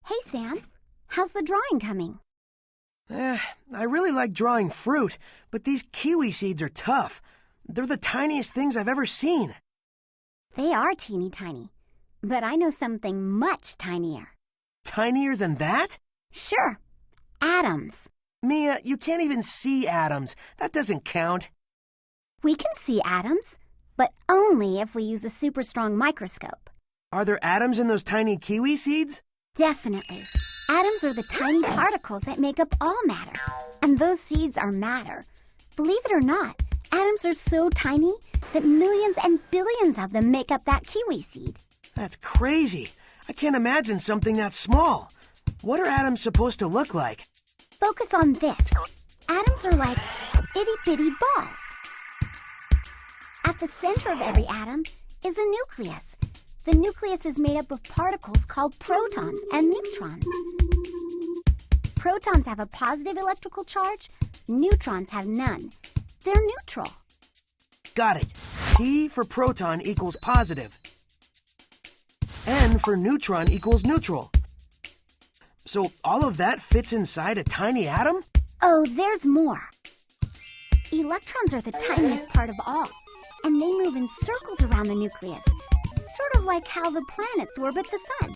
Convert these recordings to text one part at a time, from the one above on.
Hey, Sam. How's the drawing coming? I really like drawing fruit, but these kiwi seeds are tough. They're the tiniest things I've ever seen. They are teeny tiny, but I know something much tinier. Tinier than that? Sure. Atoms. Mia, you can't even see atoms. That doesn't count. We can see atoms, but only if we use a super strong microscope. Are there atoms in those tiny kiwi seeds? Definitely. Atoms are the tiny particles that make up all matter, and those seeds are matter. Believe it or not, atoms are so tiny that millions and billions of them make up that kiwi seed. That's crazy. I can't imagine something that small. What are atoms supposed to look like? Focus on this. Atoms are like itty-bitty balls. At the center of every atom is a nucleus. The nucleus is made up of particles called protons and neutrons. Protons have a positive electrical charge. Neutrons have none. They're neutral. Got it. P for proton equals positive. N for neutron equals neutral. So all of that fits inside a tiny atom? Oh, there's more. Electrons are the tiniest part of all, and they move in circles around the nucleus, sort of like how the planets orbit the sun.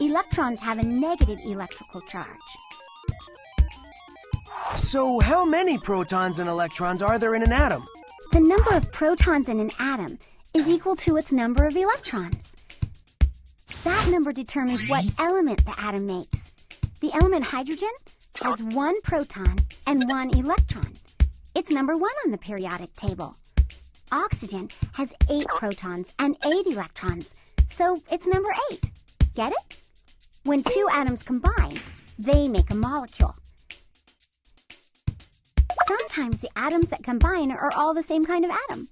Electrons have a negative electrical charge. So how many protons and electrons are there in an atom? The number of protons in an atom is equal to its number of electrons. That number determines what element the atom makes. The element hydrogen has 1 proton and 1 electron. It's number 1 on the periodic table. Oxygen has 8 protons and 8 electrons, so it's number 8. Get it? When 2 atoms combine, they make a molecule. Sometimes the atoms that combine are all the same kind of atom.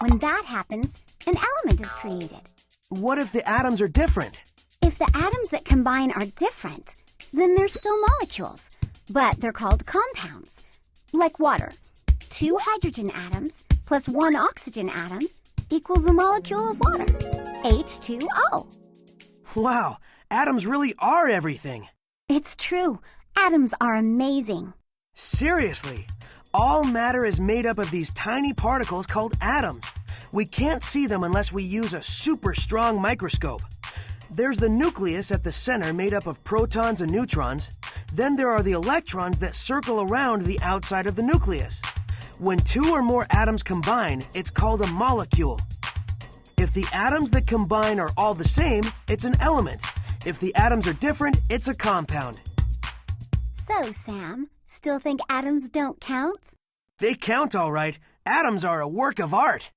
When that happens, an element is created. What if the atoms are different? If the atoms that combine are different, then they're still molecules, but they're called compounds. Like water. 2 hydrogen atoms plus 1 oxygen atom equals a molecule of water, H2O. Wow, atoms really are everything. It's true. Atoms are amazing. Seriously, all matter is made up of these tiny particles called atoms. We can't see them unless we use a super strong microscope. There's the nucleus at the center made up of protons and neutrons. Then there are the electrons that circle around the outside of the nucleus. When 2 or more atoms combine, it's called a molecule. If the atoms that combine are all the same, it's an element. If the atoms are different, it's a compound. So, Sam, still think atoms don't count? They count all right. Atoms are a work of art.